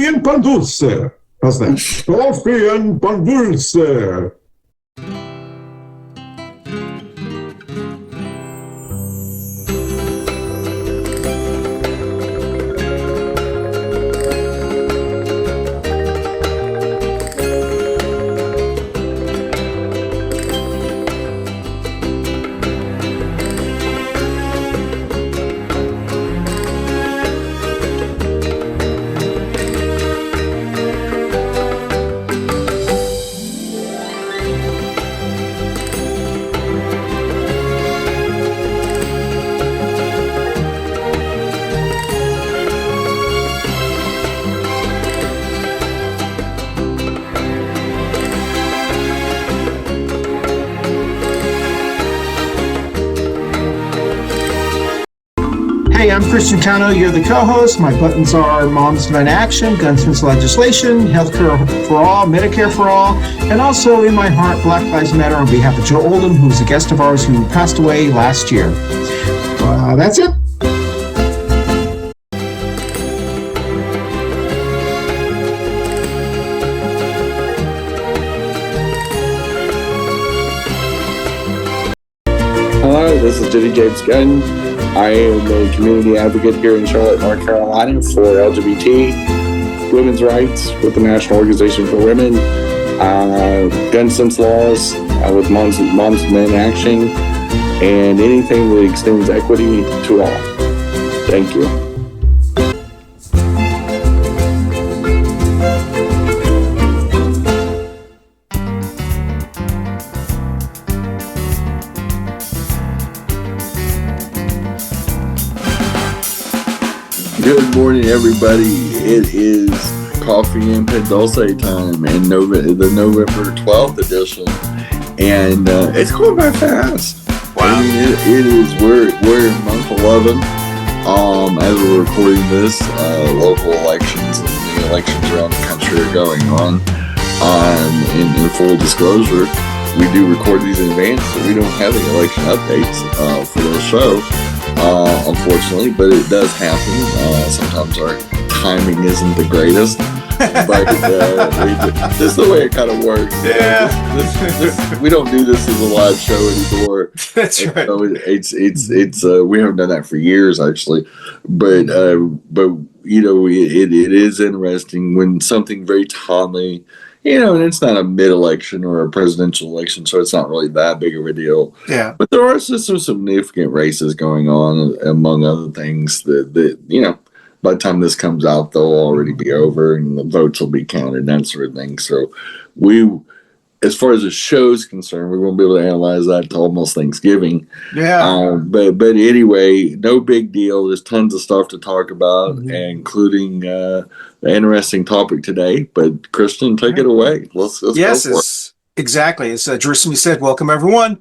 and Pan Dulce. How's that? Coffee and Pan Dulce. Hey, I'm Christian Cano. You're the co-host. My buttons are Moms Demand Action, Gunsmiths Legislation, Healthcare for All, Medicare for All, and also in my heart, Black Lives Matter on behalf of Joe Oldham, who's a guest of ours who passed away last year. That's it. Hello, this is James Gunn. I am a community advocate here in Charlotte, North Carolina for LGBT women's rights with the National Organization for Women, gun sense laws with Moms Demand Action, and anything that extends equity to all. Thank you. Good morning, everybody. It is Coffee and Pan Dulce time, and the November 12th edition, and it's going by fast. Wow! I mean, it is. We're in month 11. As we're recording this, local elections and the elections around the country are going on. In full disclosure, we do record these in advance, so we don't have any election updates for the show. Unfortunately, but it does happen. Sometimes our timing isn't the greatest, but this is the way it kind of works. Yeah, we don't do this as a live show anymore. That's right. So it's we haven't done that for years actually, but you know it is interesting when something very timely. You know, and it's not a mid-election or a presidential election, so it's not really that big of a deal. Yeah. But there are just some significant races going on, among other things, that you know, by the time this comes out, they'll already be over and the votes will be counted and that sort of thing. So as far as the show's concerned, we won't be able to analyze that till almost Thanksgiving. Yeah. But anyway, no big deal. There's tons of stuff to talk about, including the interesting topic today. But Christian, take it away. Let's go for it. Exactly. As Gersemi said, welcome everyone.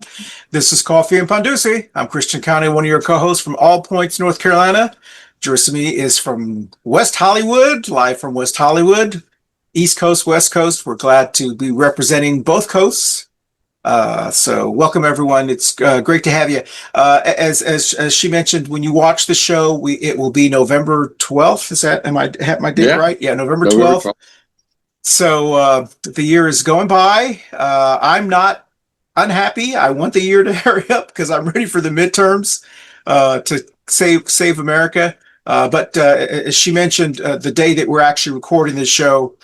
This is Coffee and Pan Dulce. I'm Christian County, one of your co-hosts from All Points, North Carolina. Gersemi is from West Hollywood, live from West Hollywood. East Coast, West Coast. We're glad to be representing both coasts. So welcome everyone. It's great to have you. As she mentioned, when you watch the show, it will be November 12th. Is that, am I have my date right? Yeah, November 12th. So the year is going by. I'm not unhappy. I want the year to hurry up because I'm ready for the midterms to save America. But as she mentioned, the day that we're actually recording this show,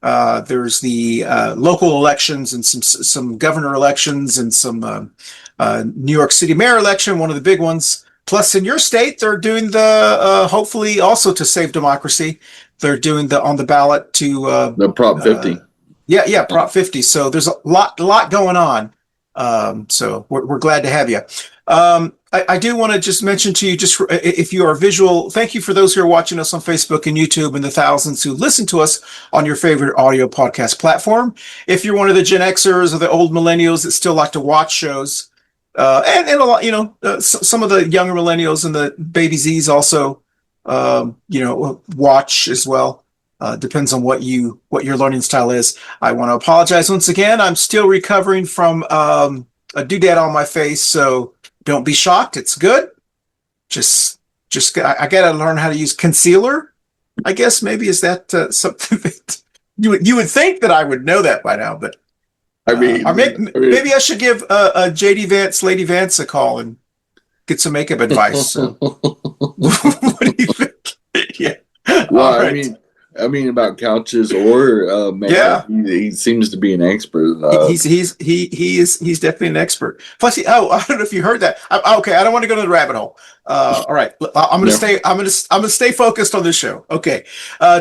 there's the local elections and some governor elections and some New York City mayor election, one of the big ones. Plus, in your state, they're doing the hopefully also to save democracy. They're doing the on the ballot to the Prop 50. Yeah, Prop 50. So there's a lot going on. So we're glad to have you. I do want to just mention to you, just if you are visual, thank you for those who are watching us on Facebook and YouTube and the thousands who listen to us on your favorite audio podcast platform. If you're one of the Gen Xers or the old millennials that still like to watch shows, and a lot, some of the younger millennials and the baby Zs also, watch as well. Depends on what your learning style is. I want to apologize once again. I'm still recovering from a doodad on my face, so don't be shocked. It's good. I got to learn how to use concealer I guess maybe is that something that you would think that I would know that by now, but or maybe I should give JD Vance, Lady Vance a call and get some makeup advice. What do you think? Yeah. Well, I mean about couches or makeup. Yeah. He seems to be an expert. He's definitely an expert. Plus, I don't know if you heard that. Okay, I don't want to go to the rabbit hole. All right, I'm going to stay. I'm going to stay focused on this show. Okay,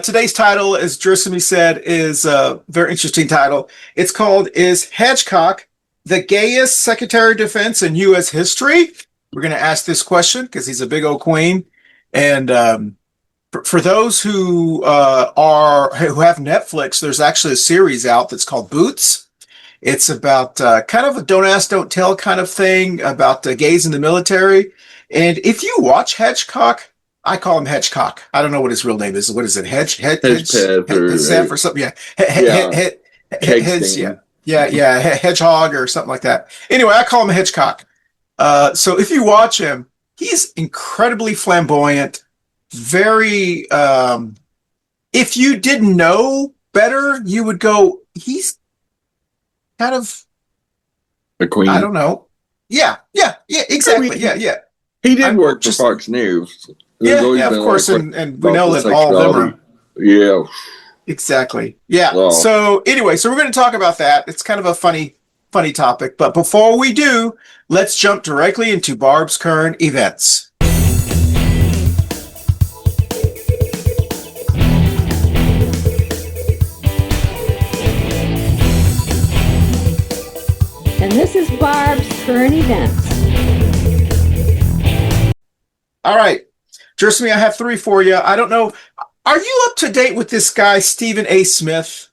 today's title, as Gersemi said, is a very interesting title. It's called "Is Hedgecock the Gayest Secretary of Defense in U.S. History?" We're going to ask this question because he's a big old queen, and for those who have Netflix, there's actually a series out that's called Boots. It's about kind of a don't ask, don't tell kind of thing about gays in the military. And if you watch Hedgecock, I call him Hedgecock. I don't know what his real name is. What is it? Hedgepeth or something? Yeah. Hedgehog or something like that. Anyway, I call him Hedgecock. So if you watch him, he's incredibly flamboyant. Very if you didn't know better, you would go, he's kind of a queen. I don't know. Yeah, exactly. Yeah. He did work for Fox News. Of course, and we know that all of them are. Yeah. Exactly. Yeah. Well, so anyway, so we're going to talk about that. It's kind of a funny topic, but before we do, let's jump directly into Barb's current events. And this is Barb's current events. All right, Gersemi, I have 3 for you. I don't know. Are you up to date with this guy, Stephen A. Smith?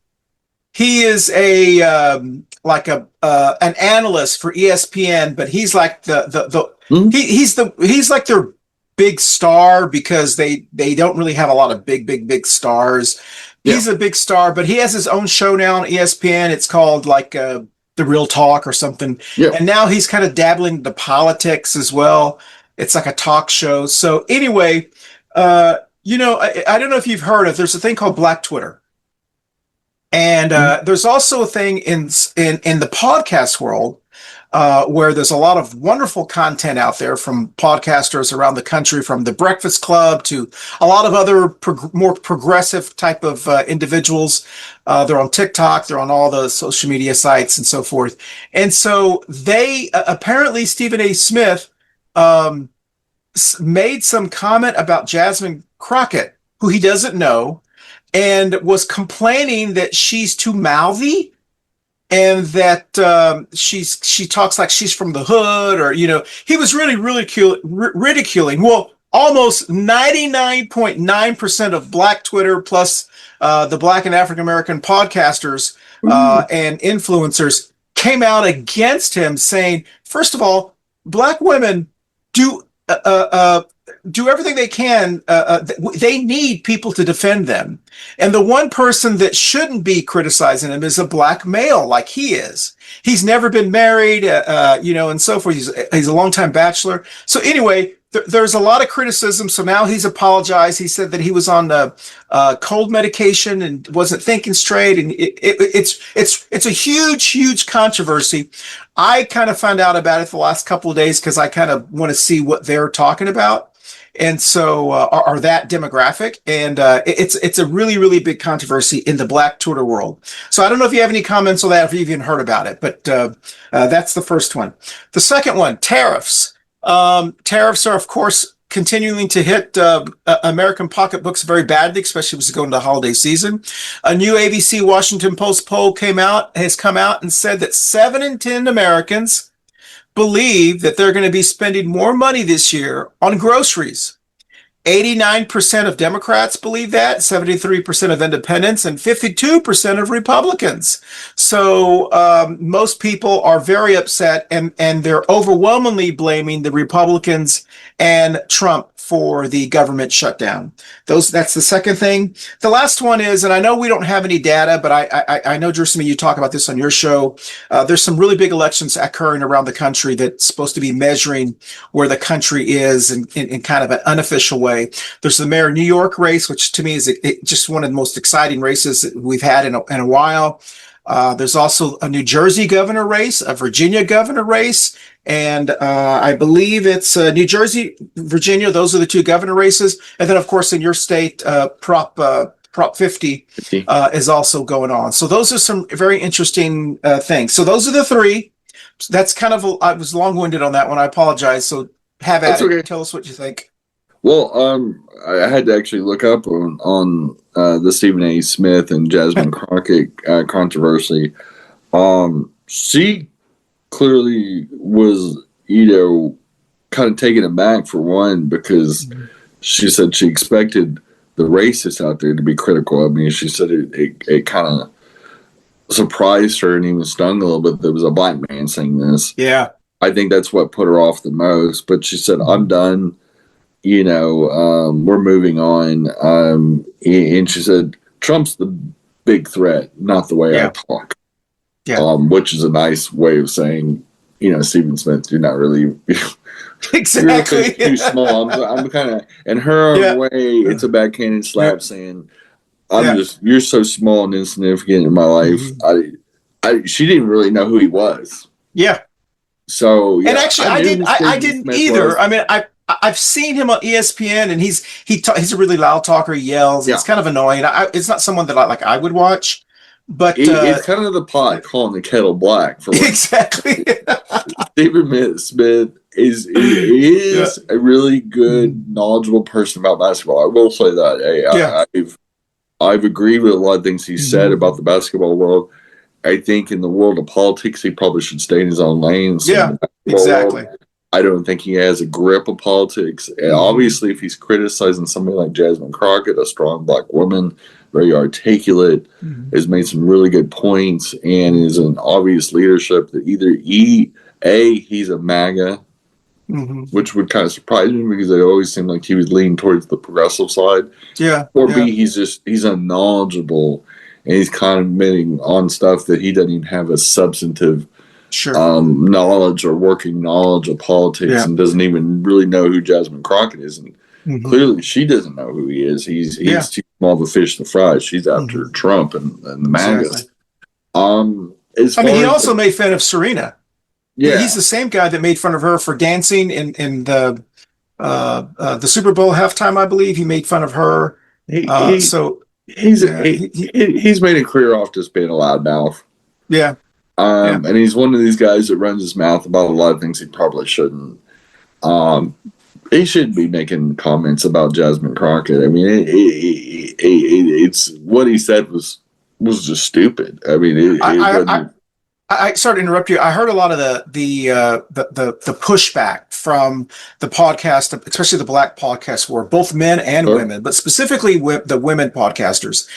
He is an analyst for ESPN, but he's like he's like their big star because they don't really have a lot of big stars. He's a big star, but he has his own show now on ESPN. It's called The Real Talk or something. Yeah. And now he's kind of dabbling into politics as well. It's like a talk show. So anyway, I don't know if you've heard of, there's a thing called Black Twitter. And there's also a thing in the podcast world where there's a lot of wonderful content out there from podcasters around the country, from The Breakfast Club to a lot of other more progressive type of individuals. They're on TikTok, they're on all the social media sites and so forth. And so they apparently Stephen A. Smith made some comment about Jasmine Crockett, who he doesn't know, and was complaining that she's too mouthy and that she talks like she's from the hood, or he was really ridiculing. Well, almost 99.9% of Black Twitter plus the Black and African American podcasters and influencers came out against him, saying, first of all, Black women do everything they can. They need people to defend them. And the one person that shouldn't be criticizing him is a Black male like he is. He's never been married, and so forth. He's a longtime bachelor. So anyway, there's a lot of criticism. So now he's apologized. He said that he was on cold medication and wasn't thinking straight. And it's a huge controversy. I kind of found out about it the last couple of days because I kind of want to see what they're talking about. And so are that demographic. And it's a really big controversy in the Black Twitter world. So I don't know if you have any comments on that, if you've even heard about it, but that's the first one. The second one, tariffs. Tariffs are, of course, continuing to hit American pocketbooks very badly, especially as we go into the holiday season. A new ABC Washington Post poll has come out and said that 7 in 10 Americans believe that they're going to be spending more money this year on groceries. 89% of Democrats believe that, 73% of independents, and 52% of Republicans. So most people are very upset, and they're overwhelmingly blaming the Republicans and Trump for the government shutdown. That's the second thing. The last one is, and I know we don't have any data, but I know, Gersemi, you talk about this on your show. There's some really big elections occurring around the country that's supposed to be measuring where the country is in kind of an unofficial way. way. There's the mayor of New York race, which to me is just one of the most exciting races that we've had in a while. There's also a New Jersey governor race, a Virginia governor race, and I believe it's New Jersey, Virginia. Those are the two governor races. And then, of course, in your state, Prop 50 is also going on. So those are some very interesting things. So those are the three. So that's kind of, I was long-winded on that one. I apologize. So have at it. Okay. Tell us what you think. Well, I had to actually look up on the Stephen A. Smith and Jasmine Crockett controversy. She clearly was, kind of taken aback for one, because she said she expected the racists out there to be critical. I mean, she said it kind of surprised her and even stung a little bit that there was a black man saying this. Yeah. I think that's what put her off the most. But she said, I'm done. We're moving on. And she said, Trump's the big threat, not the way I talk. Yeah. Which is a nice way of saying, Stephen Smith, you're not really exactly you're too small. I'm kind of, in her way, it's a backhanded slap saying, you're so small and insignificant in my life. She didn't really know who he was. Yeah. So, and actually, I didn't either. I mean, I've seen him on ESPN, and he's a really loud talker. He yells. It's kind of annoying. It's not someone that I would watch. But it's kind of the pot calling the kettle black. For exactly. Stephen Smith is a really good, knowledgeable person about basketball. I will say that. I've agreed with a lot of things he said about the basketball world. I think in the world of politics, he probably should stay in his own lane. Exactly. World. I don't think he has a grip of politics. And obviously, if he's criticizing somebody like Jasmine Crockett, a strong black woman, very articulate, has made some really good points, and is an obvious leadership that either he's a MAGA, which would kind of surprise me because it always seemed like he was leaning towards the progressive side. Yeah. Or B, he's unknowledgeable, and he's commenting on stuff that he doesn't even have a substantive knowledge or working knowledge of politics, and doesn't even really know who Jasmine Crockett is. And clearly she doesn't know who he is. He's too small of a fish to fry. She's after Trump and the MAGA. Exactly. He also made fun of Serena. Yeah. He's the same guy that made fun of her for dancing in the Super Bowl halftime, I believe. He made fun of her. He's made a career off just being a loudmouth. Yeah. And he's one of these guys that runs his mouth about a lot of things he probably shouldn't. He shouldn't be making comments about Jasmine Crockett. I mean, it's what he said was just stupid. I mean, I sorry to interrupt you. I heard a lot of the pushback from the podcast, especially the black podcast world, both men and women, but specifically with the women podcasters,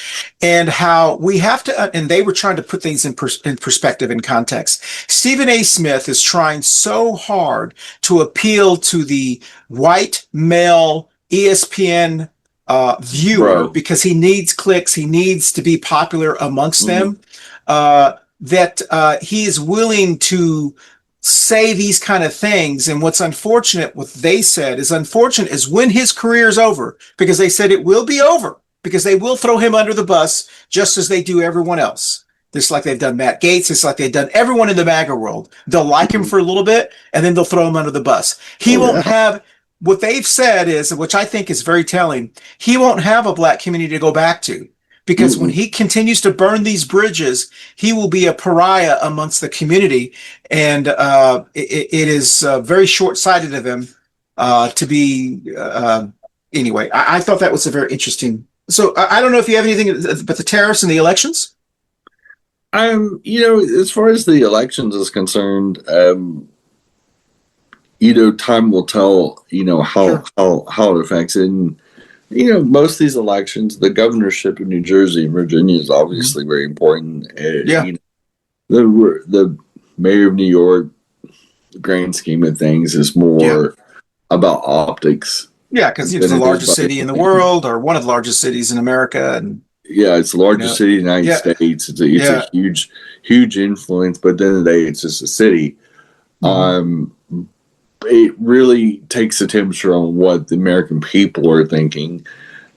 and how we have to. And they were trying to put things in perspective and context. Stephen A. Smith is trying so hard to appeal to the white male ESPN viewer because he needs clicks. He needs to be popular amongst them. That he is willing to say these kind of things. And what's unfortunate, what they said is unfortunate, is when his career is over, because they said it will be over, because they will throw him under the bus just as they do everyone else. Just like they've done Matt Gaetz, it's like they've done everyone in the MAGA world. They'll like him for a little bit, and then they'll throw him under the bus. He won't have, what they've said is, which I think is very telling, he won't have a black community to go back to. Because when he continues to burn these bridges, he will be a pariah amongst the community. And it is very short-sighted of him to be... anyway, I thought that was a very interesting... So I don't know if you have anything but the tariffs and the elections? As far as the elections is concerned, time will tell, how it affects it. And, most of these elections, the governorship of New Jersey and Virginia is obviously very important. The mayor of New York, the grand scheme of things, is more about optics. Yeah, because it's the largest city in the world, or one of the largest cities in America. And it's the largest city in the United States. It's a huge influence, but at the end of the day, it's just a city. it really takes a temperature on what the American people are thinking.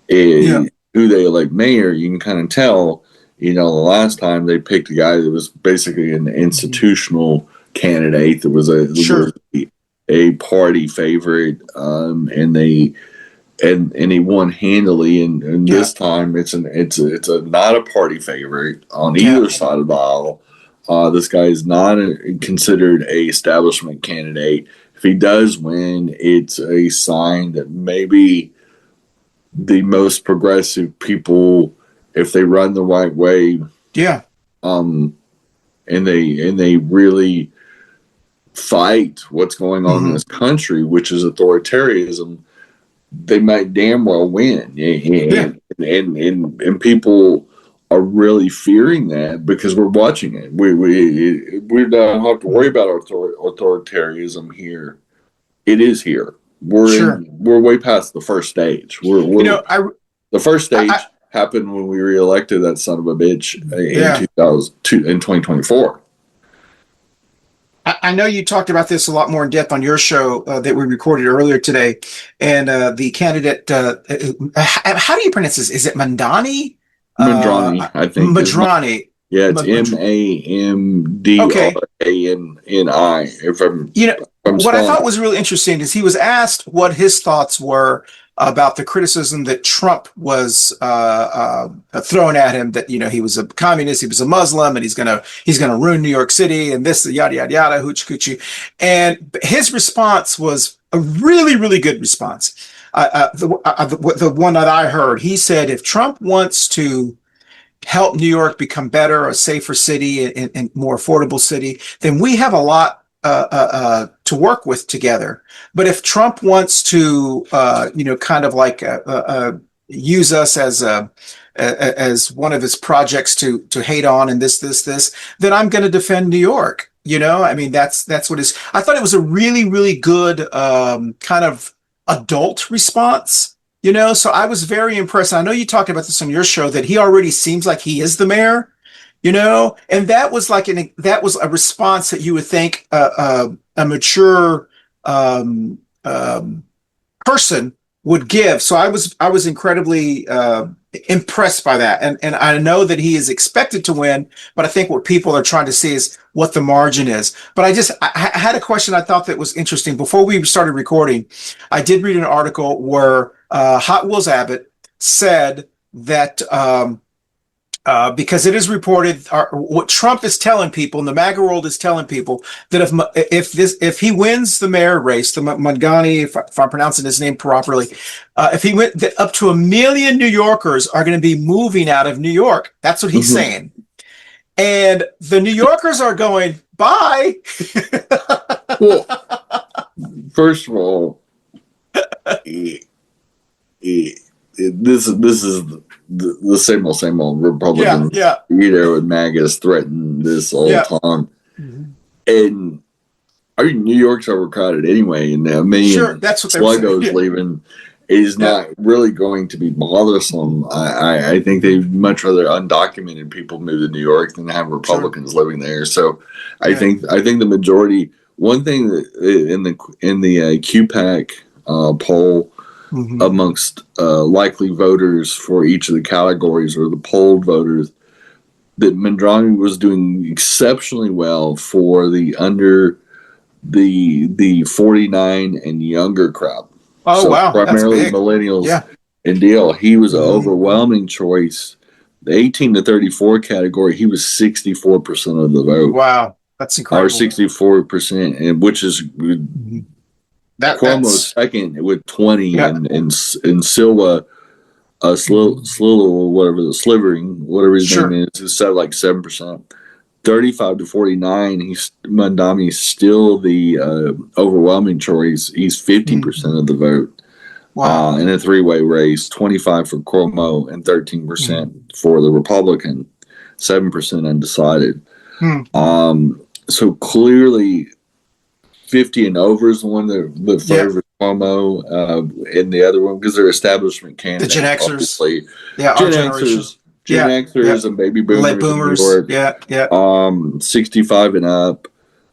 Who they elect mayor, you can kind of tell. The last time they picked a guy that was basically an institutional candidate that was a party favorite, and he won handily. And this time it's not a party favorite on either side of the aisle. This guy is not considered a establishment candidate. If he does win, it's a sign that maybe the most progressive people, if they run the right way, and they really fight what's going on in this country, which is authoritarianism, they might damn well win. And people are really fearing that because we're watching it. We don't have to worry about authoritarianism here. It is here. We're way past the first stage. The first stage happened when we reelected that son of a bitch in 2024. I know you talked about this a lot more in depth on your show that we recorded earlier today, and the candidate. How do you pronounce this? Is it Mamdani? Madrani, I think. Madrani. Yeah, it's Mamdani. If I'm, what I thought was really interesting is he was asked what his thoughts were about the criticism that Trump was throwing at him, that he was a communist, he was a Muslim, and he's gonna ruin New York City, and this yada yada yada hoochie coochie. And his response was a really, really good response. The one that I heard, he said, if Trump wants to help New York become better, a safer city, and more affordable city, then we have a lot to work with together. But if Trump wants to, kind of like use us as one of his projects to hate on and this, then I'm going to defend New York. That's what I thought it was a really, really good kind of adult response. So I was very impressed. I know you talked about this on your show, that he already seems like he is the mayor. And that was that was a response that you would think a mature person would give. So I was incredibly impressed by that, and I know that he is expected to win, but I think what people are trying to see is what the margin is. But I had a question I thought that was interesting before we started recording. I did read an article where Hot Wheels Abbott said that. Because it is reported, what Trump is telling people, and the MAGA world is telling people, that if he wins the mayor race, the Mamdani, if I'm pronouncing his name properly, if he went, that up to 1 million New Yorkers are going to be moving out of New York. That's what he's saying, and the New Yorkers are going, bye. Well, first of all, this is the same old Republican leader with MAGAs threaten this all the time. And New York's overcrowded anyway, and a million sluggos leaving is not really going to be bothersome. I think they'd much rather undocumented people move to New York than have Republicans living there. So I think the majority. One thing that in the QPAC poll. Amongst likely voters for each of the categories, or the polled voters, that Mamdani was doing exceptionally well for the under the 49 and younger crowd. Oh, so wow. Primarily millennials and deal. He was an overwhelming choice. The 18 to 34 category, he was 64% of the vote. Wow. That's incredible. Or 64%, and which is Cuomo's second with 20, and Silva, whatever his name is set like 7%. 35 to 49, Mamdani's still the overwhelming choice. He's 50% of the vote. Wow. In a three-way race, 25 for Cuomo and 13% for the Republican, 7% undecided. So clearly 50 and over is the one that favors Cuomo, and the other one, because they're establishment candidates. The Gen Xers. Obviously. Yeah, Gen Xers and baby boomers. Late boomers. In New York, 65 and up.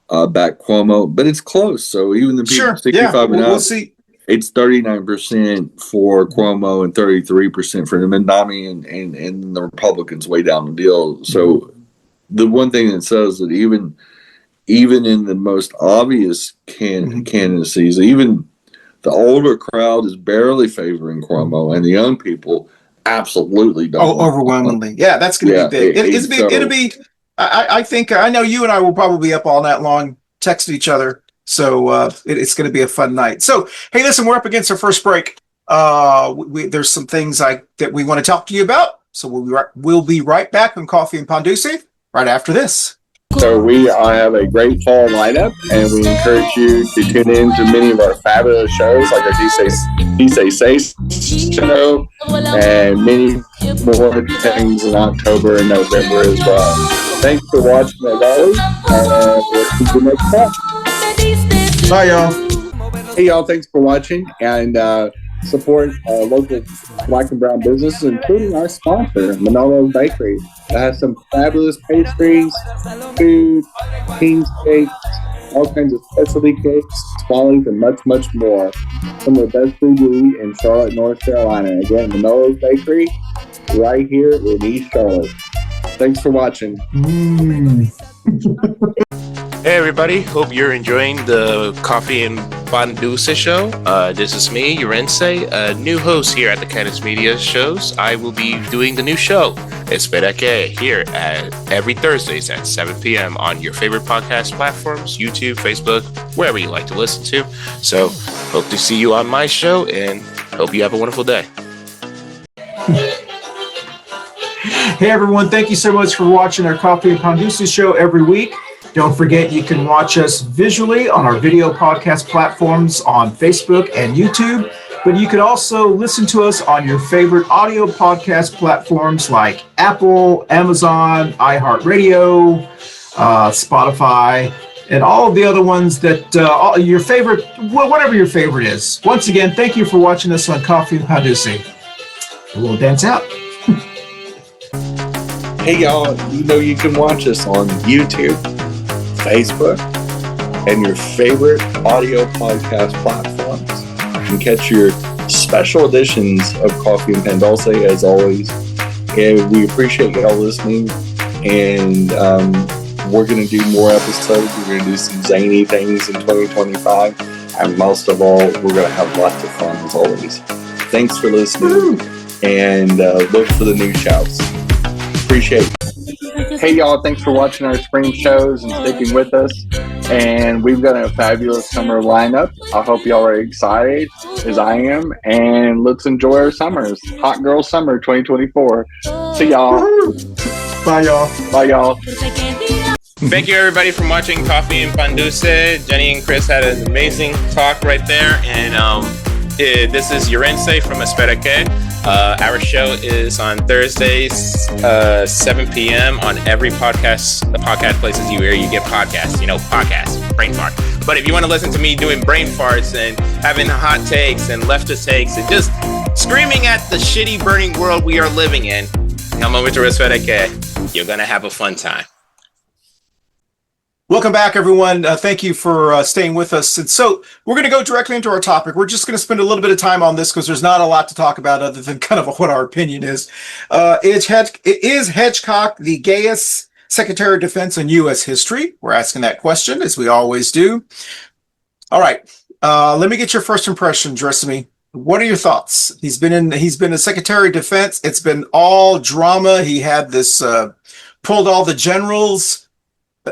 back Cuomo, but it's close. So even the people 65 and up, we'll see. It's 39% for Cuomo and 33% for Mamdani and the Republicans way down the deal. So the one thing that says that even in the most obvious candidacies, even the older crowd is barely favoring Cuomo, and the young people absolutely don't. Oh, overwhelmingly. Yeah, that's going to be big. It'll be, I think, I know you and I will probably be up all night long, texting each other. So it's going to be a fun night. So, hey, listen, we're up against our first break. There's some things that we want to talk to you about. So we'll be right back on Coffee and Pan Dulce right after this. So we have a great fall lineup, and we encourage you to tune in to many of our fabulous shows, like our Say show, and many more things in October and November as well. Thanks for watching, as always, and we'll see you next time. Bye, y'all. Hey, y'all, thanks for watching, and support local Black and brown businesses, including our sponsor, Manolo's Bakery. That has some fabulous pastries, food, king cakes, all kinds of specialty cakes, swallows, and much, much more. Some of the best food you eat in Charlotte, North Carolina. Again, Manolo's Bakery, right here in East Charlotte. Thanks for watching. Hey everybody, hope you're enjoying the Coffee and Pan Dulce Show. This is me, Yorense, a new host here at the Cannis Media Shows. I will be doing the new show, Espera Que, here every Thursdays at 7 p.m. on your favorite podcast platforms, YouTube, Facebook, wherever you like to listen to. So, hope to see you on my show, and hope you have a wonderful day. Hey everyone, thank you so much for watching our Coffee and Pan Dulce Show every week. Don't forget, you can watch us visually on our video podcast platforms on Facebook and YouTube, but you can also listen to us on your favorite audio podcast platforms like Apple, Amazon, iHeartRadio, Spotify, and all of the other ones that your favorite, whatever your favorite is. Once again, thank you for watching us on Coffee and Pan Dulce. We'll dance out. Hey, y'all, you can watch us on YouTube, Facebook, and your favorite audio podcast platforms. You can catch your special editions of Coffee and Pan Dulce, as always. And we appreciate y'all listening. And we're going to do more episodes. We're going to do some zany things in 2025. And most of all, we're going to have lots of fun, as always. Thanks for listening. And look for the new shows. Appreciate it. Hey y'all, thanks for watching our spring shows and sticking with us. And we've got a fabulous summer lineup. I hope y'all are excited as I am. And let's enjoy our summers. Hot Girl Summer 2024. See y'all. Bye y'all. Bye y'all. Thank you everybody for watching Coffee and Pan Dulce. Jenny and Chris had an amazing talk right there. And this is Yorense from Espera Que. Our show is on Thursdays, 7 p.m. on every podcast places you get podcasts, podcasts, brain fart. But if you want to listen to me doing brain farts and having hot takes and leftist takes and just screaming at the shitty burning world we are living in, come over to Espera Que. You're going to have a fun time. Welcome back, everyone. Thank you for staying with us. And so we're going to go directly into our topic. We're just going to spend a little bit of time on this because there's not a lot to talk about other than kind of what our opinion is. Is Hedgecock the gayest Secretary of Defense in U.S. history? We're asking that question, as we always do. All right. Let me get your first impression, Gersemi. What are your thoughts? He's been a Secretary of Defense. It's been all drama. He had this pulled all the generals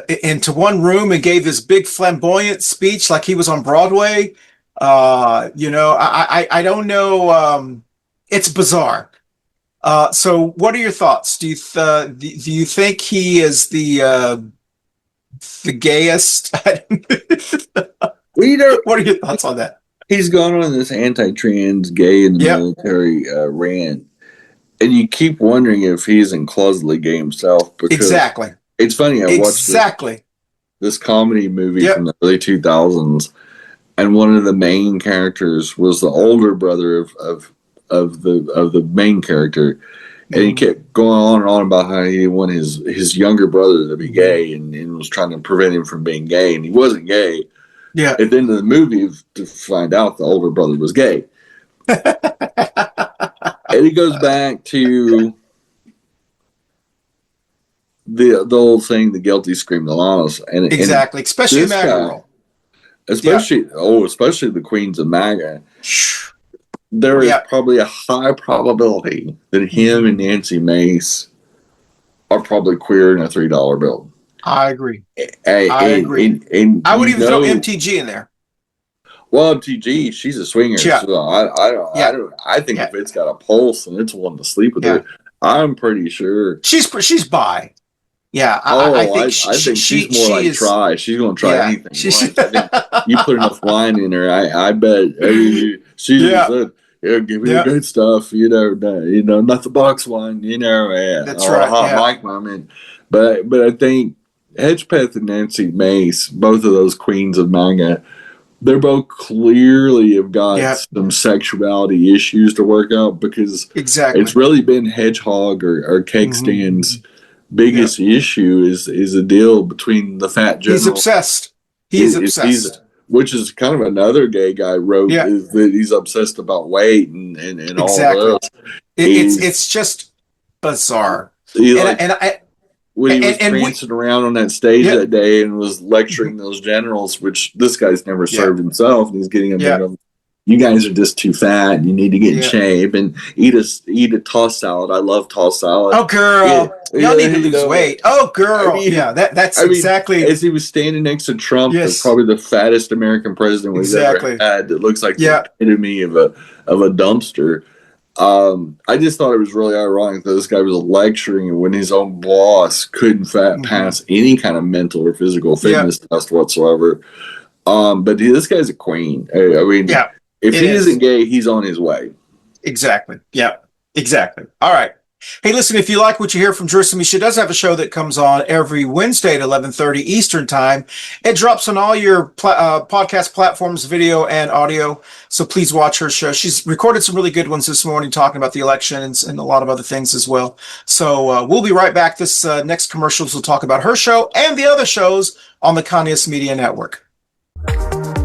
into one room and gave this big flamboyant speech like he was on Broadway. I don't know. It's bizarre. So what are your thoughts? Do you think he is the gayest? What are your thoughts on that? He's gone on this anti-trans, gay in the military rant. And you keep wondering if he isn't closetly gay himself. Because exactly. It's funny, I watched this comedy movie from the early 2000s, and one of the main characters was the older brother of the main character, And he kept going on and on about how he wanted his younger brother to be gay and was trying to prevent him from being gay, and he wasn't gay. Yeah. At the end of the movie, to find out the older brother was gay. And he goes back to the old thing, the guilty scream the loudest. And Exactly. Especially in MAGA world. Especially the queens of MAGA. There is probably a high probability that him and Nancy Mace are probably queer in a $3 bill. I agree. I agree. And I would even throw MTG in there. Well, MTG, she's a swinger. Yeah. So I think if it's got a pulse and it's one to sleep with her, I'm pretty sure she's bi. Yeah, I think she's more like try. She's going to try anything. I think you put enough wine in her. I bet she's said, give me the good stuff. Not the box wine. That's right. Hot mic moment. But I think Hedgecock and Nancy Mace, both of those queens of MAGA, they both clearly have got some sexuality issues to work out, because it's really been Hedgehog or Cake Stand's biggest issue is a deal between the fat general. He's obsessed. He's obsessed. Which is kind of another gay guy wrote, is that he's obsessed about weight and all this. It's just bizarre. When he was prancing around on that stage that day and was lecturing those generals, which this guy's never served himself, and he's getting them going, you guys are just too fat, and you need to get in shape and eat a tossed salad. I love tossed salad. Oh, girl. Y'all need to lose weight. Oh, girl. That's exactly. As he was standing next to Trump, that's probably the fattest American president we've ever had, that looks like the epitome of a dumpster. I just thought it was really ironic that this guy was lecturing when his own boss couldn't pass any kind of mental or physical fitness test whatsoever. But this guy's a queen. I mean, if he isn't gay, he's on his way. Exactly. Yeah, exactly. All right. Hey, listen, if you like what you hear from Gersemi, she does have a show that comes on every Wednesday at 11:30 Eastern Time. It drops on all your podcast platforms, video and audio. So please watch her show. She's recorded some really good ones this morning talking about the elections and a lot of other things as well. So we'll be right back. This next commercials will talk about her show and the other shows on the Cannis Media Network.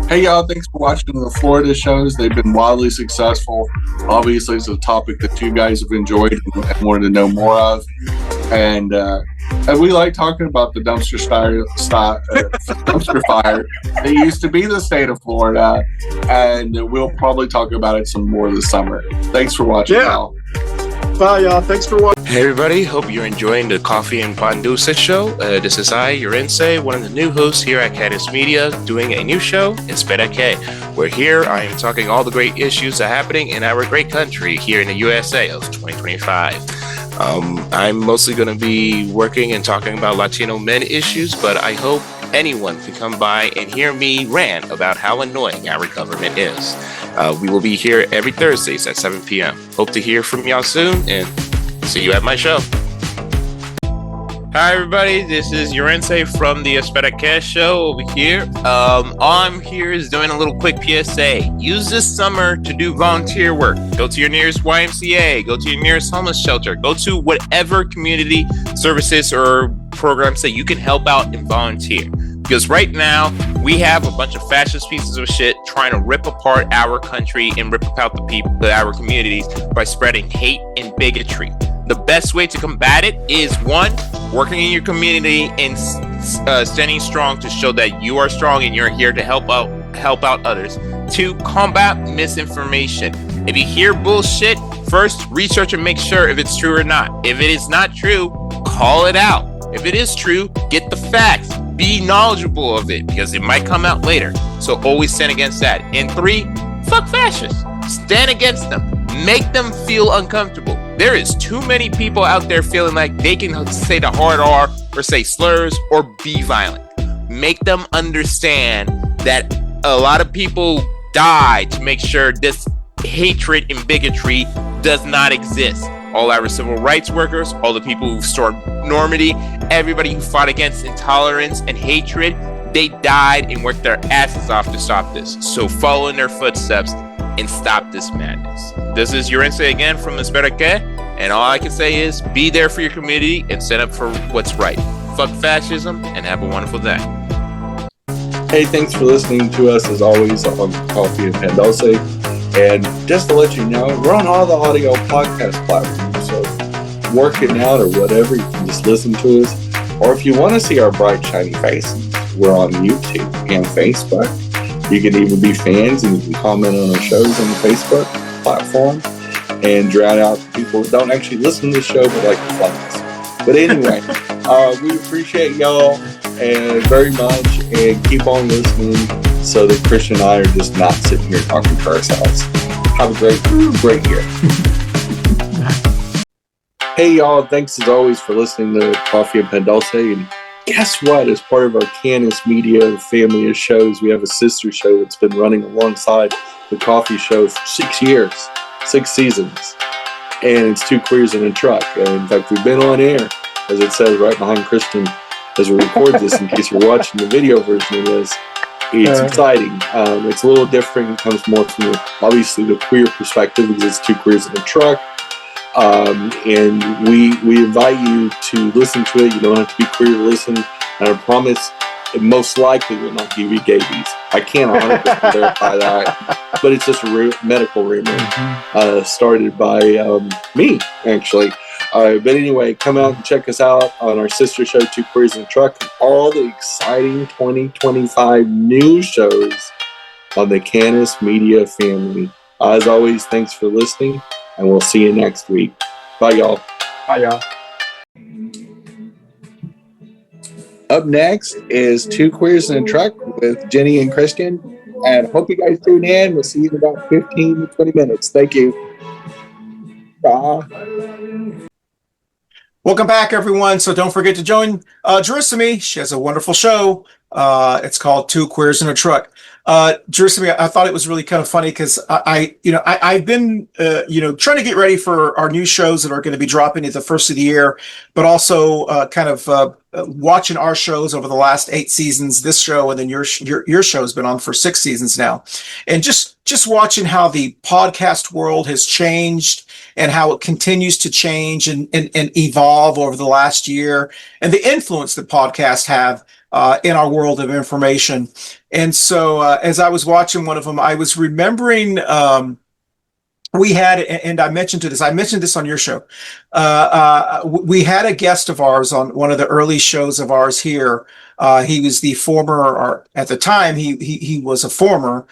Hey y'all, thanks for watching the Florida shows. They've been wildly successful. Obviously, it's a topic that you guys have enjoyed and wanted to know more of. And we like talking about the dumpster fire that used to be the state of Florida. And we'll probably talk about it some more this summer. Thanks for watching, y'all. Bye, y'all. Thanks for watching. Hey everybody, hope you're enjoying the Coffee and Pan Dulce Show. This is Yorense, one of the new hosts here at Cannis Media, doing a new show, Espera Que. We're here, I am talking all the great issues that are happening in our great country here in the USA of 2025. I'm mostly going to be working and talking about Latino men issues, but I hope anyone can come by and hear me rant about how annoying our government is. We will be here every Thursdays at 7 p.m. Hope to hear from y'all soon, and see you at my show. Hi everybody, this is Yorense from the Espera Que show over here. All I'm here is doing a little quick PSA. Use this summer to do volunteer work. Go to your nearest YMCA, go to your nearest homeless shelter, go to whatever community services or programs that you can help out and volunteer. Because right now, we have a bunch of fascist pieces of shit trying to rip apart our country and rip apart the people, our communities, by spreading hate and bigotry. The best way to combat it is, one, working in your community and standing strong to show that you are strong and you're here to help out others. Two, combat misinformation. If you hear bullshit, first research and make sure if it's true or not. If it is not true, call it out. If it is true, get the facts. Be knowledgeable of it, because it might come out later. So always stand against that. And three, fuck fascists. Stand against them. Make them feel uncomfortable. There is too many people out there feeling like they can say the hard R or say slurs or be violent. Make them understand that a lot of people die to make sure this hatred and bigotry does not exist. All our civil rights workers, all the people who restored normity, everybody who fought against intolerance and hatred, they died and worked their asses off to stop this. So follow in their footsteps and stop this madness. This is Yorense again from Espera Que, And all I can say is be there for your community and stand up for what's right. Fuck fascism and have a wonderful day. Hey, thanks for listening to us as always on Coffee and Pan Dulce. And just to let you know, we're on all the audio podcast platforms. So working out or whatever, you can just listen to us. Or if you want to see our bright, shiny faces, we're on YouTube and Facebook. You can even be fans and you can comment on our shows on the Facebook platform and drown out people who don't actually listen to the show but like the flies. But anyway, we appreciate y'all and very much, and keep on listening so that Christian and I are just not sitting here talking to ourselves. Have a great year. Hey y'all, thanks as always for listening to Coffee and Pan Dulce. And guess what? As part of our Cannis media family of shows, we have a sister show that's been running alongside the Coffee Show for 6 years, 6 seasons. And it's Two Queers in a Truck. And in fact, we've been on air, as it says right behind Christian, as we record this, in case you're watching the video version of this. It's exciting. It's a little different. It comes more from obviously the queer perspective because it's Two Queers in a Truck. And we invite you to listen to it. You don't have to be queer to listen. And I promise it most likely will not give you scabies. I can't 100% verify that, but it's just a medical rumor started by me, actually. But anyway, come out and check us out on our sister show, Two Queers in a Truck, and all the exciting 2025 news shows on the Cannis Media family. As always, thanks for listening, and we'll see you next week. Bye, y'all. Bye, y'all. Up next is Two Queers in a Truck with Jenny and Christian. And hope you guys tune in. We'll see you in about 15 to 20 minutes. Thank you. Bye. Welcome back, everyone. So don't forget to join Gersemi. She has a wonderful show. It's called Two Queers in a Truck. Gersemi, I thought it was really kind of funny because I've been trying to get ready for our new shows that are going to be dropping at the first of the year, but also watching our shows over the last 8 seasons. This show and then your show has been on for 6 seasons now, and just watching how the podcast world has changed and how it continues to change and evolve over the last year, and the influence that podcasts have in our world of information. And so as I was watching one of them, I was remembering we had, and I mentioned this on your show, we had a guest of ours on one of the early shows of ours here. He was the former, or at the time, he was a former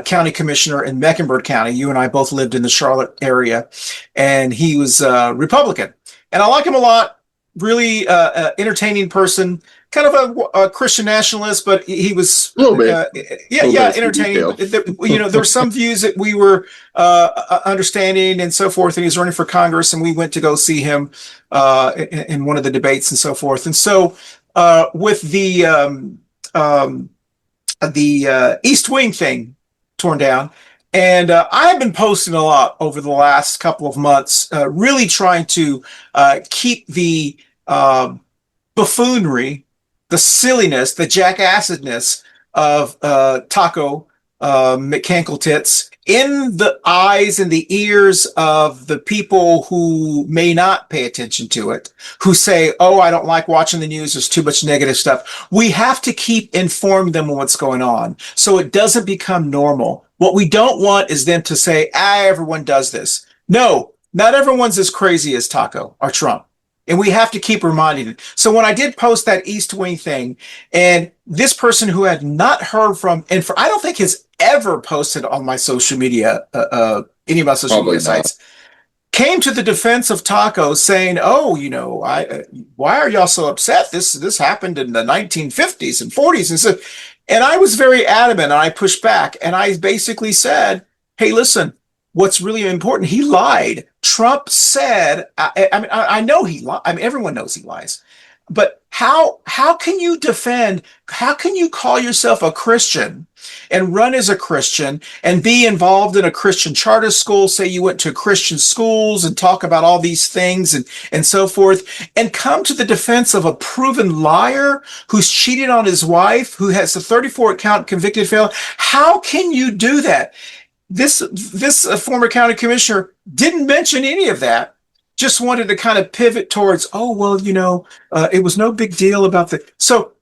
county commissioner in Mecklenburg County. You and I both lived in the Charlotte area, and he was Republican. And I like him a lot. Really entertaining person, kind of a Christian nationalist, but he was a little bit. Entertaining. There were some views that we were understanding and so forth. And he was running for Congress, and we went to go see him in one of the debates and so forth. And so with the East Wing thing torn down. And I have been posting a lot over the last couple of months, really trying to keep the buffoonery, the silliness, the jackassedness of Taco McCankle Tits in the eyes and the ears of the people who may not pay attention to it, who say, oh, I don't like watching the news, there's too much negative stuff. We have to keep informing them on what's going on so it doesn't become normal. What we don't want is them to say, everyone does this. No, not everyone's as crazy as Taco or Trump. And we have to keep reminding them. So when I did post that East Wing thing, and this person who had not heard from, and I don't think has ever posted on my social media, any of my social media sites, came to the defense of Taco saying, why are y'all so upset? This happened in the 1950s and 40s. And so, and I was very adamant, and I pushed back, and I basically said, hey, listen, what's really important, he lied. Trump said, I know he lied. I mean, everyone knows he lies. But how can you defend, how can you call yourself a Christian and run as a Christian and be involved in a Christian charter school, say you went to Christian schools and talk about all these things and so forth, and come to the defense of a proven liar who's cheated on his wife, who has a 34-count convicted felon? How can you do that? This former county commissioner didn't mention any of that. just wanted to kind of pivot towards, oh, well, it was no big deal about the. So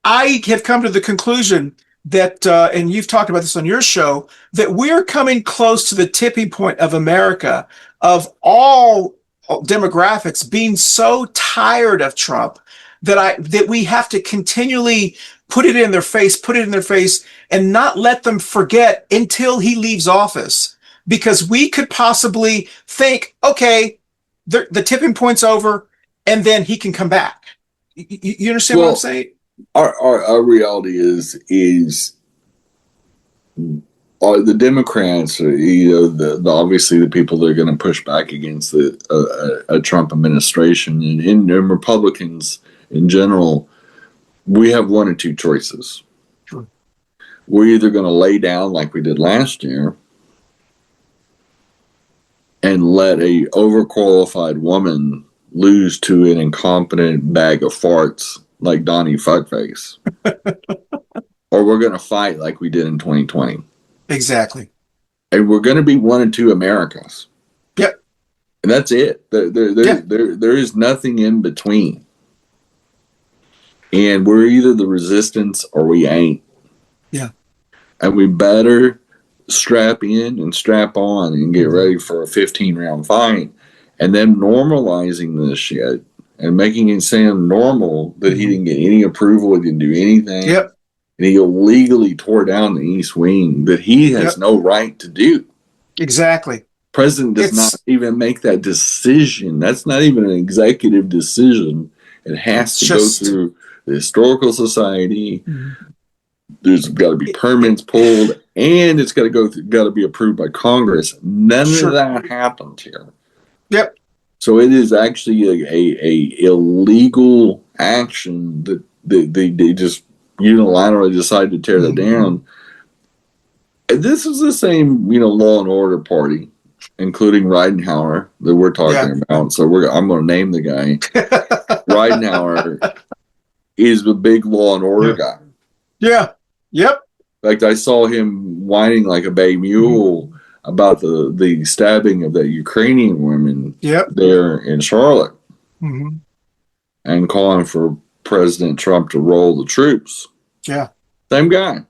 I have come to the conclusion that, and you've talked about this on your show, that we're coming close to the tipping point of America, of all demographics being so tired of Trump that we have to continually put it in their face, and not let them forget until he leaves office. Because we could possibly think, okay, the tipping point's over, and then he can come back. You understand what I'm saying? Our reality is the Democrats, obviously the people that are going to push back against a Trump administration, and Republicans in general, we have one or two choices. Sure. We're either going to lay down like we did last year and let a overqualified woman lose to an incompetent bag of farts like Donnie Fuckface, or we're going to fight like we did in 2020. Exactly. And we're going to be one or two Americas. Yep. And that's it. There is nothing in between. And we're either the resistance or we ain't. Yeah. And we better strap in and strap on and get ready for a 15-round fight. And then normalizing this shit and making it sound normal that he didn't get any approval, he didn't do anything. Yep. And he illegally tore down the East Wing that he has no right to do. Exactly. President does not even make that decision. That's not even an executive decision. It has to go through the Historical Society. There's got to be permits pulled, and it's got to be approved by Congress. None of that happened here. Yep. So it is actually a illegal action that they just unilaterally decided to tear that down. And this is the same, law and order party, including Ridenhour, that we're talking about. So I'm going to name the guy. Ridenhour is the big law and order guy. Yeah. Yep. In fact, I saw him whining like a bay mule about the stabbing of that Ukrainian woman there in Charlotte, and calling for President Trump to roll the troops. Yeah. Same guy.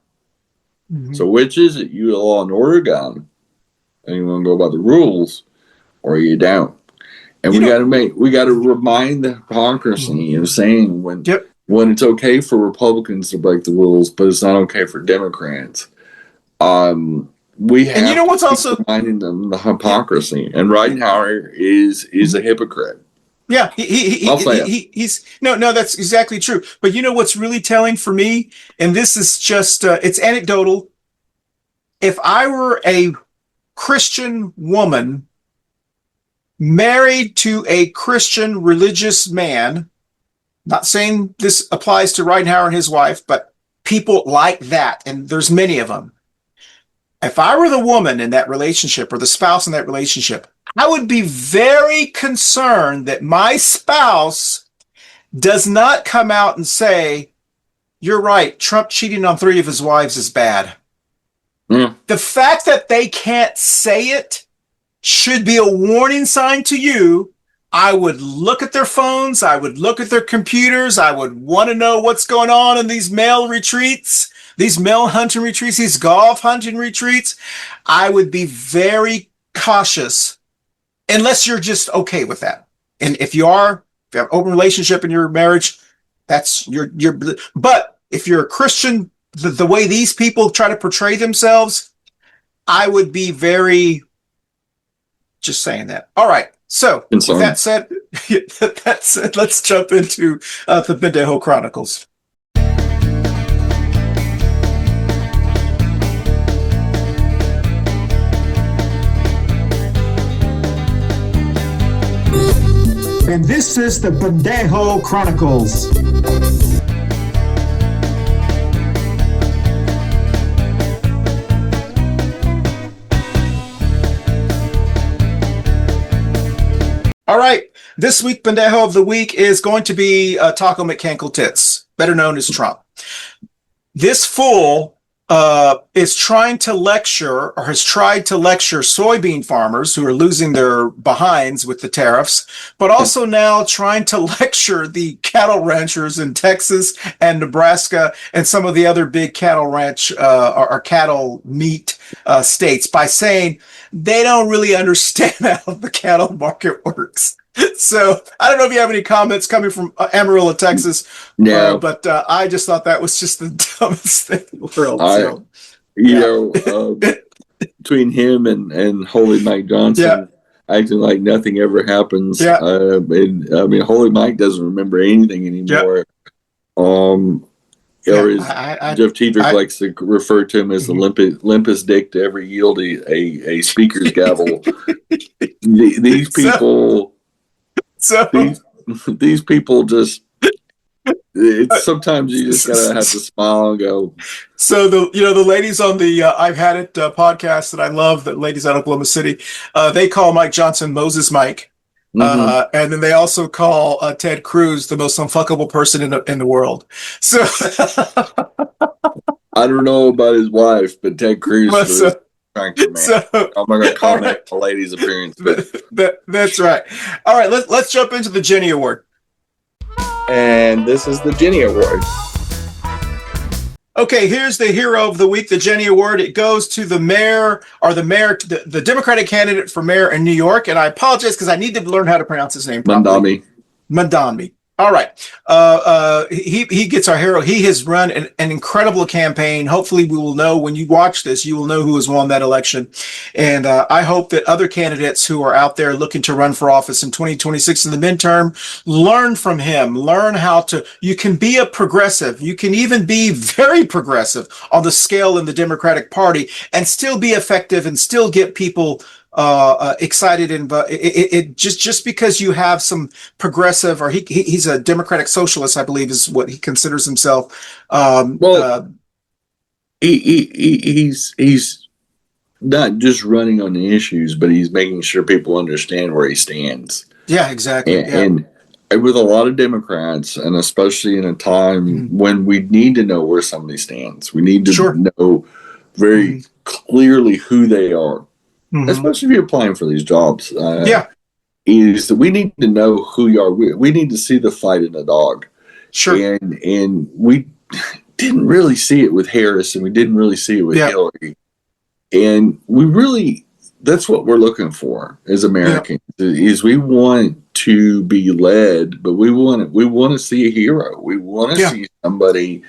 So which is it? You a law and order guy, and you want to go by the rules, or you don't? And we got to remind the hypocrisy of saying when it's okay for Republicans to break the rules, but it's not okay for Democrats. We have and what's also reminding them the hypocrisy, and Ridenhour is a hypocrite. Yeah, he's no, that's exactly true. But what's really telling for me, and this is just it's anecdotal. If I were a Christian woman married to a Christian religious man, not saying this applies to Ridenhour and his wife, but people like that, and there's many of them. If I were the woman in that relationship or the spouse in that relationship, I would be very concerned that my spouse does not come out and say, "You're right, Trump cheating on 3 of his wives is bad." The fact that they can't say it should be a warning sign to you. I would look at their phones. I would look at their computers. I would want to know what's going on in these male retreats, these male hunting retreats, these golf hunting retreats. I would be very cautious, unless you're just okay with that. And if you have an open relationship in your marriage, that's your. But if you're a Christian, the way these people try to portray themselves, I would be very. Just saying that. All right. So with that said, let's jump into the Pendejo Chronicles. And this is the Pendejo Chronicles. All right, this week Pendejo of the Week is going to be Taco McCankle Tits, better known as Trump. This fool is trying to lecture, or has tried to lecture, soybean farmers who are losing their behinds with the tariffs, but also now trying to lecture the cattle ranchers in Texas and Nebraska and some of the other big cattle ranch or cattle meat states by saying they don't really understand how the cattle market works. So I don't know if you have any comments coming from Amarillo, Texas. No, but I just thought that was just the dumbest thing in the world. Between him and Holy Mike Johnson acting like nothing ever happens. Yeah. Holy Mike doesn't remember anything anymore. Jeff Tiedrick likes to refer to him as the limpest dick to ever yield a speaker's gavel. These people... these people just, sometimes you just gotta have to smile and go. So the ladies on the I've Had It podcast that I love, the ladies out of Oklahoma City, they call Mike Johnson Moses Mike. And then they also call Ted Cruz the most unfuckable person in the world. So I don't know about his wife, but Ted Cruz is man. I'm not going to comment the lady's appearance, but that's right. All right, let's jump into the Jenny Award. And this is the Jenny Award. Okay, here's the hero of the week, the Jenny Award. It goes to the mayor, the Democratic candidate for mayor in New York. And I apologize because I need to learn how to pronounce his name properly. Mandami. All right. He gets our hero. He has run an incredible campaign. Hopefully we will know when you watch this, you will know who has won that election. And I hope that other candidates who are out there looking to run for office in 2026 in the midterm, learn from him, learn you can be a progressive. You can even be very progressive on the scale in the Democratic Party and still be effective and still get people excited, and just because you have some progressive, or he's a democratic socialist, I believe is what he considers himself. He's not just running on the issues, but he's making sure people understand where he stands. Yeah, exactly. And with a lot of Democrats, and especially in a time when we need to know where somebody stands, we need to know very clearly who they are. Especially if you're applying for these jobs. Is that we need to know who you are. We need to see the fight in the dog. Sure. And we didn't really see it with Harris, and we didn't really see it with Hillary. And that's what we're looking for as Americans, is we want to be led, but we want to see a hero. We want to see somebody,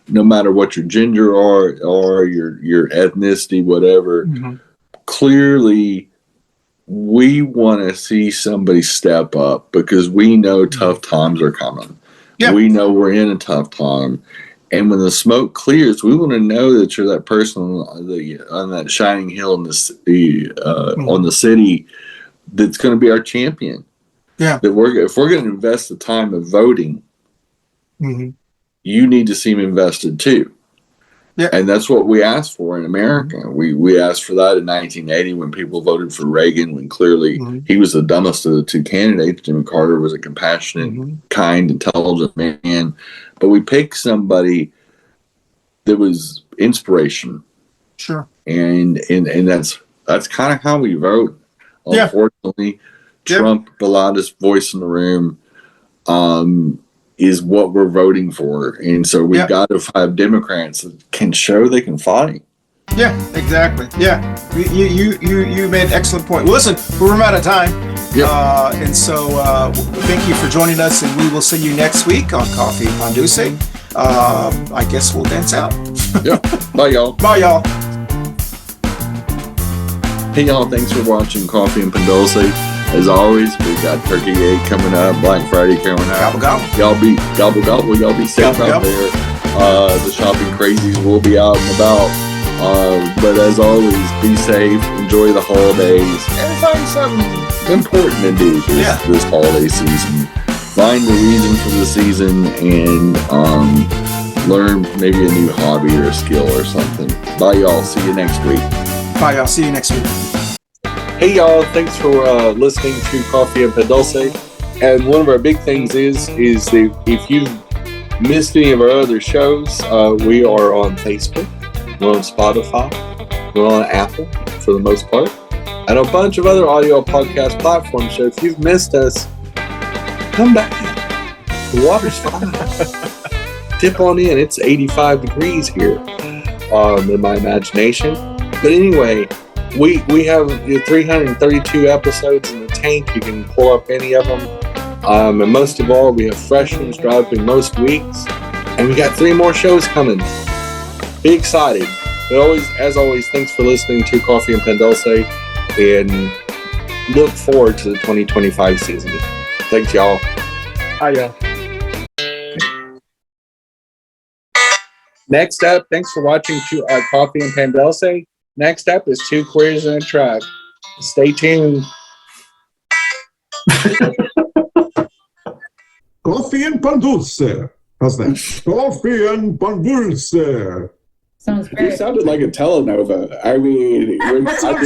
no matter what your gender or your ethnicity, whatever. Clearly, we want to see somebody step up because we know tough times are coming. Yeah. We know we're in a tough time. And when the smoke clears, we want to know that you're that person on that shining hill on the city that's going to be our champion. Yeah. That if we're going to invest the time of voting, you need to seem invested too. Yeah. And that's what we asked for in America. We asked for that in 1980 when people voted for Reagan, when clearly he was the dumbest of the two candidates. Jimmy Carter was a compassionate, kind, intelligent man. But we picked somebody that was inspiration. Sure. And that's kind of how we vote. Unfortunately, Trump, the loudest voice in the room, is what we're voting for. And so we've got to have Democrats that can show they can fight. Yeah, exactly. Yeah. You made an excellent point. Well, listen, we're out of time. And so thank you for joining us, and we will see you next week on Coffee Pan Dulce. I guess we'll dance out. Bye, y'all. Bye, y'all. Hey, y'all. Thanks for watching Coffee and Pan Dulce. As always, we got Turkey Day coming up, Black Friday coming up. Gobble, gobble. Y'all be gobble. Y'all be safe out there. The shopping crazies will be out and about. But as always, be safe, enjoy the holidays, and find something important to do this holiday season. Find the reason for the season and learn maybe a new hobby or a skill or something. Bye, y'all. See you next week. Bye, y'all. See you next week. Hey, y'all. Thanks for listening to Coffee and Pan Dulce. And one of our big things is that if you missed any of our other shows, we are on Facebook. We're on Spotify. We're on Apple for the most part. And a bunch of other audio podcast platforms. So if you've missed us, come back. The water's fine. Dip on in. It's 85 degrees here in my imagination. But anyway, we have 332 episodes in the tank. You can pull up any of them. And most of all, we have fresh ones dropping most weeks. And we got 3 more shows coming. Be excited. But as always, thanks for listening to Coffee and Pan Dulce. And look forward to the 2025 season. Thanks, y'all. Hiya. Next up, thanks for watching Coffee and Pan Dulce. Next up is 2 Queers and a Track. Stay tuned. Coffee and Pan Dulce. How's that? Coffee and Pan Dulce. Sounds You great. sounded like a telenova. I mean, That's what I'm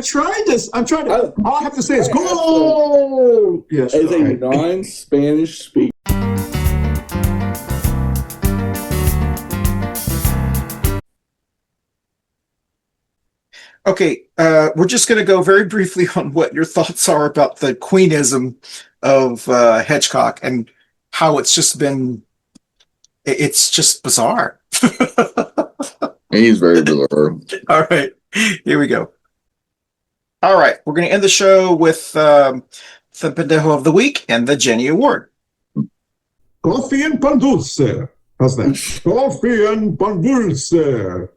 trying to. All I have to say is go. Yes. as a right. non-Spanish speaker. Okay, we're just going to go very briefly on what your thoughts are about the queenism of Hedgecock and how it's just bizarre. He's very bizarre. All right, here we go. All right, we're going to end the show with the Pendejo of the Week and the Jenny Award. Coffee and Pan Dulce. How's that? Coffee and Pan Dulce.